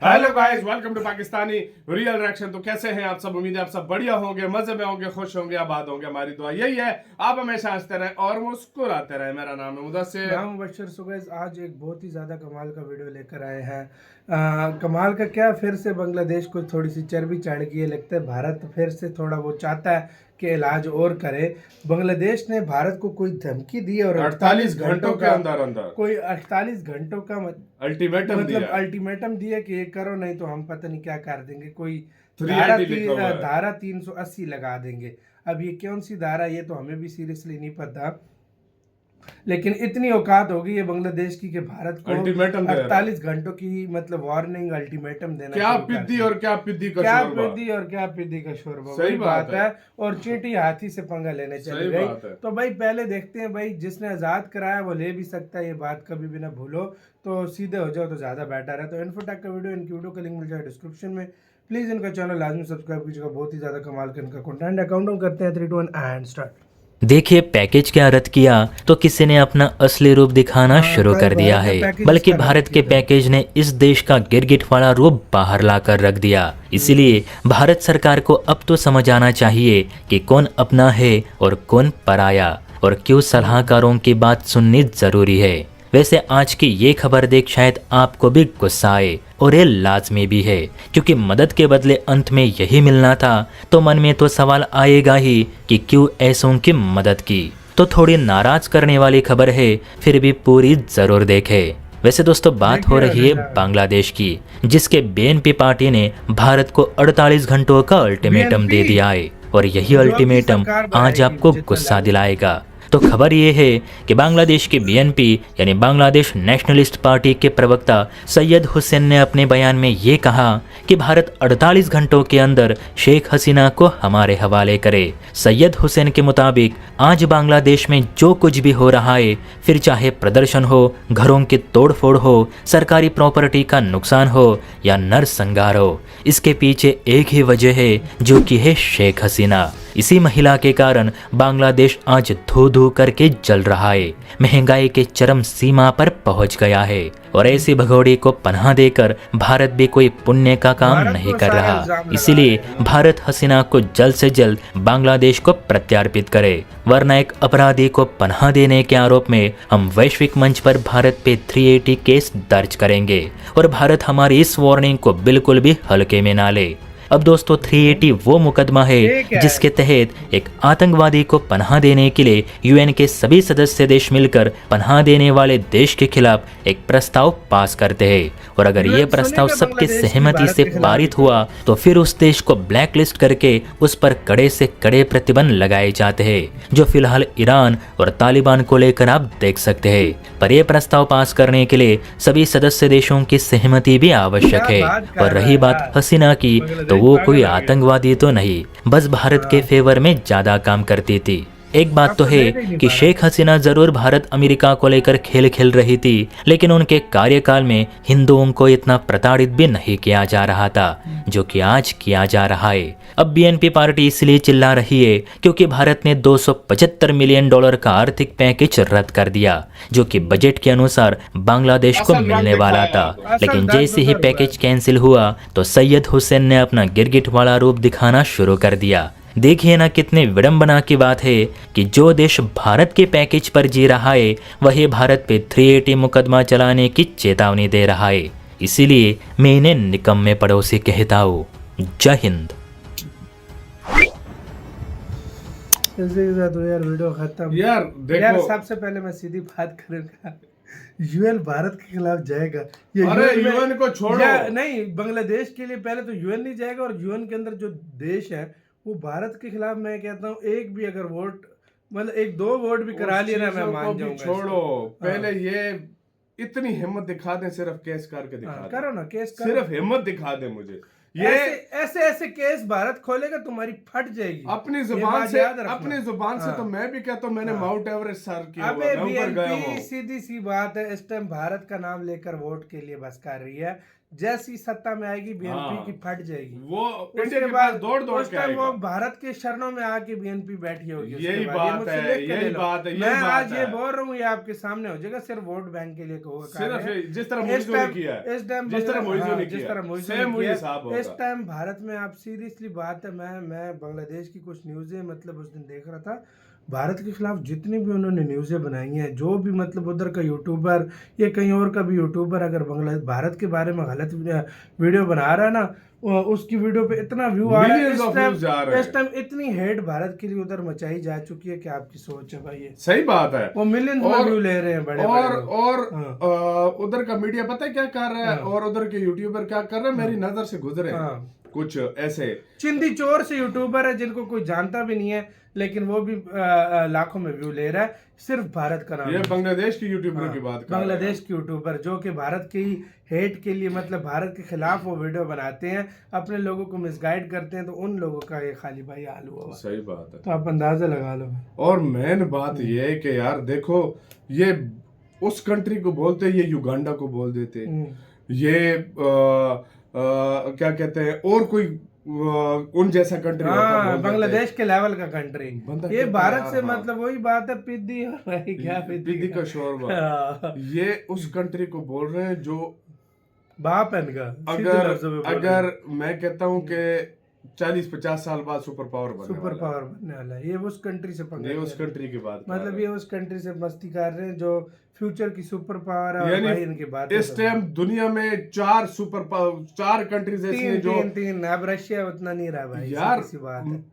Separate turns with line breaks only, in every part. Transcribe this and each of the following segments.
Hello guys, welcome to Pakistani real reaction. तो कैसे हैं आप सब? उम्मीद है आप सब बढ़िया होंगे, मजे में होंगे, खुश होंगे, आबाद होंगे। हमारी दुआ यही है आप हमेशा हंसते रहें और मुस्कुराते रहें। मेरा नाम है मुदस्सिर।
नाम मुबशर। सुगैस आज एक बहुत ही ज़्यादा कमाल का वीडियो लेकर आए हैं। कमाल का क्या, फिर से बांग्लादेश को थोड़ी सी चर्बी चढ़ गई है। लगता है भारत फिर से थोड़ा वो चाहता है कि इलाज और करे। बांग्लादेश ने भारत को कोई धमकी दी और
48 घंटों के अंदर
कोई 48 घंटों का
अल्टीमेटम
मतलब
दिया।
अल्टीमेटम दिया कि ये करो, नहीं तो हम पता नहीं क्या कर देंगे। कोई
380 लिखा हुआ है।
धारा 380 लगा देंगे। अब ये कौन सी धारा, ये तो हमें भी सीरियसली नहीं पता, लेकिन इतनी औकात होगी ये बांग्लादेश की कि भारत को
अल्टीमेटम दे रहा है।
48 घंटों की मतलब वार्निंग, अल्टीमेटम देना।
क्या पिद्दी और क्या पिद्दी का
क्या
शोरबा।
पिद्दी और क्या पिद्दी का शोरबा,
सही
वही बात है। और
हाँ।
चींटी हाथी से पंगा लेने चली
सही
गई।
बात है।
तो भाई पहले देखते हैं भाई, जिसने आजाद कराया वो ले भी सकता है, ये बात कभी भी ना भूलो। तो सीधे हो जाओ तो ज्यादा बेटर है। तो इन्फोटेक का वीडियो, इनकी वीडियो का लिंक मिल जाए डिस्क्रिप्शन में। प्लीज इनका चैनल लाजमी सब्सक्राइब कीजिएगा, बहुत ही ज्यादा कमाल का इनका कंटेंट है। काउंटडाउन करते हैं 3 2 1 एंड स्टार्ट।
देखिए पैकेज क्या रद्द किया तो किसी ने अपना असली रूप दिखाना शुरू कर दिया है, बल्कि भारत के पैकेज ने इस देश का गिरगिट वाला रूप बाहर लाकर रख दिया। इसीलिए भारत सरकार को अब तो समझ आना चाहिए कि कौन अपना है और कौन पराया, और क्यों सलाहकारों की बात सुननी जरूरी है। वैसे आज की ये खबर देख शायद आपको भी गुस्सा आए, और ये लाजमी भी है, क्योंकि मदद के बदले अंत में यही मिलना था। तो मन में तो सवाल आएगा ही कि क्यों ऐसों की मदद की। तो थोड़ी नाराज करने वाली खबर है, फिर भी पूरी जरूर देखें। वैसे दोस्तों बात हो रही है बांग्लादेश की, जिसके बीएनपी पार्टी ने भारत को 48 घंटों का अल्टीमेटम दे दिया है, और यही अल्टीमेटम आज आपको गुस्सा दिलाएगा। तो खबर ये है कि बांग्लादेश के बीएनपी यानी बांग्लादेश नेशनलिस्ट पार्टी के प्रवक्ता सैयद हुसैन ने अपने बयान में ये कहा कि भारत 48 घंटों के अंदर शेख हसीना को हमारे हवाले करे। सैयद हुसैन के मुताबिक आज बांग्लादेश में जो कुछ भी हो रहा है, फिर चाहे प्रदर्शन हो, घरों की तोड़फोड़ हो, सरकारी प्रॉपर्टी का नुकसान हो या नरसंहार हो, इसके पीछे एक ही वजह है, जो कि है शेख हसीना। इसी महिला के कारण बांग्लादेश आज धू धू करके जल रहा है, महंगाई के चरम सीमा पर पहुंच गया है, और ऐसी भगोड़ी को पनाह देकर भारत भी कोई पुण्य का काम नहीं कर रहा। इसीलिए भारत हसीना को जल्द से जल्द बांग्लादेश को प्रत्यार्पित करे, वरना एक अपराधी को पनाह देने के आरोप में हम वैश्विक मंच पर भारत पे 380 केस दर्ज करेंगे, और भारत हमारी इस वार्निंग को बिल्कुल भी हल्के में ना ले। अब दोस्तों 380 वो मुकदमा है जिसके तहत एक आतंकवादी को पनाह देने के लिए यूएन के सभी सदस्य देश मिलकर पनाह देने वाले देश के खिलाफ एक प्रस्ताव पास करते हैं, और अगर ये प्रस्ताव सबके सहमति से पारित हुआ तो फिर उस देश को ब्लैक लिस्ट करके उस पर कड़े से कड़े प्रतिबंध लगाए जाते हैं, जो फिलहाल ईरान और तालिबान को लेकर आप देख सकते हैं। पर यह प्रस्ताव पास करने के लिए सभी सदस्य देशों की सहमति भी आवश्यक है। और रही बात हसीना की, तो वो कोई आतंकवादी तो नहीं, बस भारत के फेवर में ज्यादा काम करती थी। एक बात तो है कि शेख हसीना जरूर भारत अमेरिका को लेकर खेल खेल रही थी, लेकिन उनके कार्यकाल में हिंदुओं को इतना प्रताड़ित भी नहीं किया जा रहा था जो कि आज किया जा रहा है। अब बीएनपी पार्टी इसलिए चिल्ला रही है क्योंकि भारत ने $275 मिलियन का आर्थिक पैकेज रद्द कर दिया, जो कि बजट के अनुसार बांग्लादेश को मिलने वाला था। लेकिन जैसे ही पैकेज कैंसिल हुआ तो सैयद हुसैन ने अपना गिरगिट वाला रूप दिखाना शुरू कर दिया। देखिए ना, कितने विडंबना की बात है कि जो देश भारत के पैकेज पर जी रहा है, वही भारत पे 380 मुकदमा चलाने की चेतावनी दे रहा है। इसीलिए मैं इन्हें निकम्मे पड़ोसी कहता हूँ। जय हिंद।
यार वीडियो खत्म।
यार देखो,
यार सबसे पहले मैं सीधी बात करूंगा, यूएन भारत के खिलाफ जाएगा।
अरे यूएन को छोड़ो,
नहीं, बांग्लादेश के लिए पहले तो यूएन नहीं जाएगा, और यूएन के अंदर जो देश है वो भारत के खिलाफ, मैं कहता हूँ एक भी अगर वोट, मतलब 1-2 वोट भी करा लिया ना, मैं मान जाऊंगा।
छोड़ो, पहले ये इतनी हिम्मत दिखा दे, सिर्फ केस करके दिखा दे।
करो ना केस, करो।
सिर्फ हिम्मत दिखा दे मुझे। ये
ऐसे केस भारत खोलेगा, तुम्हारी फट जाएगी
अपनी जुबान से तो मैं भी कहता हूँ, मैंने माउंट एवरेस्ट सर किया हुआ, मैं ऊपर गया हूँ।
सीधी सी बात है, इस टाइम भारत का नाम लेकर वोट के लिए बस कर रही है जैसी सत्ता में आएगी बीएनपी
हाँ।
की फट जाएगी।
वो इंडिया
उसके
के
बाद
पास दौड़ दौड़
उस
के
टाइम वो
आएगा।
भारत के शरणों में आके बीएनपी बैठी होगी। उसके
यही
बाद
बात
मुझसे
है,
लिख के
यही
ले लो।
बात है, यही
मैं
बात
आज ये
है।
बोल रहा हूँ, ये आपके सामने हो जाएगा, सिर्फ वोट बैंक के लिए
सिर्फ जिस तरह मोइजो ने किया है,
इस टाइम
जिस तरह मोइजो ने
जिस
किया,
तरह मोइजो
सेम
ने
वही
किया,
हिसाब
इस
होगा।
टाइम भारत में आप सीरियसली बात है, मैं बांग्लादेश की कुछ न्यूज़ें मतलब उस दिन देख रहा था। भारत के खिलाफ जितनी भी उन्होंने न्यूज़ें बनाई हैं, जो भी मतलब उधर का यूट्यूबर या कहीं और का भी यूट्यूबर अगर बांग्लादेश भारत के बारे में गलत वीडियो बना रहा है ना, उसकी वीडियो पे इतना व्यू आ रहा है।
Millions of views जा रहे हैं।
इस टाइम इतनी हेट भारत के लिए उधर मचाई जा चुकी है कि आपकी सोच है भाई। ये
सही बात है।
वो मिलियंस में व्यू ले रहे हैं बड़े
और
हाँ।
उधर का मीडिया पता है क्या कर रहा है,
हाँ।
और उधर के यूट्यूबर क्या कर रहे हैं, मेरी नजर से गुजरे हैं।
हाँ।
कुछ ऐसे
चिंदी चोर से यूट्यूबर है जिनको कोई जानता भी नहीं है, लेकिन वो भी लाखों में व्यू ले रहा है, सिर्फ भारत का नाम।
ये बांग्लादेश के यूट्यूबर की बात कर रहे हैं।
बांग्लादेश के यूट्यूबर जो कि भारत की हेट के लिए मतलब भारत के खिलाफ वो वीडियो बनाते हैं, अपने लोगों को मिसगाइड करते हैं, तो उन लोगों का ये खाली भाई हाल हुआ।
सही बात है।
तो आप अंदाजा लगा लो।
और मेन बात ये है कि यार देखो, ये उस कंट्री को बोलते, ये युगांडा को बोल देते, ये क्या कहते हैं, और कोई उन जैसा कंट्री होता,
बांग्लादेश के लेवल का कंट्री। ये भारत से
हाँ।
मतलब वही बात है, पिद्दी और भाई क्या
पिद्दी का शोरबा। ये उस कंट्री को बोल रहे हैं जो
बाप है इनका।
अगर मैं कहता हूँ कि 40-50 साल बाद सुपर पावर बनने
वाला है, ये उस कंट्री से पंगा,
ये उस कंट्री की बात
मतलब ये उस कंट्री से मस्ती कर रहे हैं जो फ्यूचर की सुपर पावर है।
यानी
भाई इनकी बात
इस टाइम दुनिया में 4 कंट्रीज ऐसी हैं जो
तीन अब रशिया उतना नहीं रहा भाई
यार।
किसी बात है।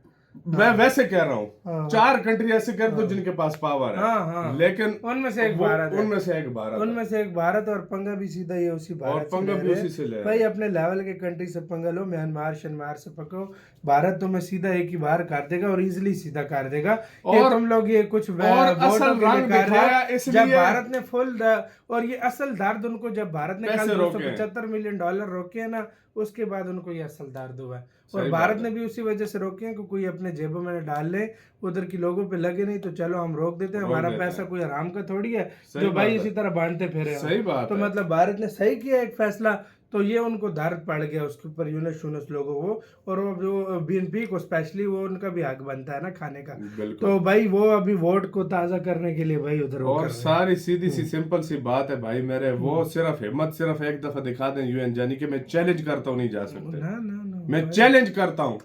मैं वैसे कह रहा हूँ,
हाँ।
4 कंट्री ऐसे कर दो जिनके पास पावर है।
हाँ।
लेकिन
उनमें से एक भारत है।
उनमें से एक भारत,
और पंगा भी सीधा ये उसी भारत
और पंगा भी उसी से ले
भाई। अपने लेवल के कंट्री से पंगा लो, म्यांमार शनमार से पको, भारत तुम्हें सीधा एक ही बार कर देगा, और इजीली सीधा कर देगा। और तुम लोग ये कुछ
असल रंग दिखाया, इसलिए
जब भारत ने फुल और ये असल दर्द उनको जब भारत ने कल $275 मिलियन रोके है ना, उसके बाद उनको ये असल दर्द हुआ है। और भारत ने भी उसी वजह से रोके हैं कि कोई अपने जेबों में डाल ले, उधर की लोगों पे लगे नहीं तो चलो हम रोक देते हैं, हमारा पैसा कोई आराम का थोड़ी है जो भाई इसी तरह बांटते फिरे।
सही बात
तो मतलब भारत ने सही किया एक फैसला, तो ये उनको दर्द पड़ गया उसके ऊपर यूनस लोगों को, और वो जो बीएनपी को स्पेशली वो उनका भी हक बनता है ना खाने का। तो भाई वो अभी वोट को ताजा करने के लिए भाई उधर
और सारी सीधी सी सिंपल सी बात है भाई मेरे, वो सिर्फ हिम्मत सिर्फ एक दफा दिखा दें यूएन जाने की, मैं चैलेंज करता हूँ नहीं जा सकते। मैं चैलेंज करता हूँ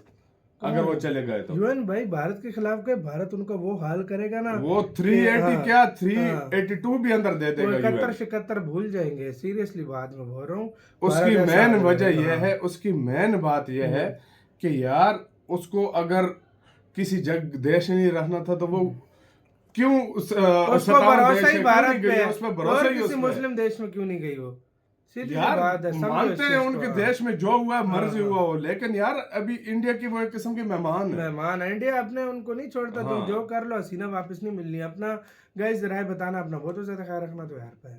अगर वो चले गए तो।
यूएन भाई भारत के खिलाफ गए, भारत उनका वो हाल करेगा ना,
वो 380 क्या 382 भी अंदर दे देगा।
71-71 भूल जाएंगे, सीरियसली बात में बोल रहा हूँ।
उसकी मेन वजह यह है, उसकी मेन बात यह है कि यार उसको अगर किसी देश नहीं रखना था तो वो क्यों
उसको भरोसा ही भारत पे है,
उसमें भरोसा ही
किसी मुस्लिम देश में क्यों नहीं गई वो।
यार मानते हैं उनके देश में जो हुआ मर्जी हुआ हो, लेकिन यार अभी इंडिया की वो एक किस्म की मेहमान
है। इंडिया अपने उनको नहीं छोड़ता। तुम जो कर लो, हसीना वापस नहीं मिलनी। अपना गाइस राय बताना, अपना बहुत ज्यादा ख्याल रखना। तो यार पे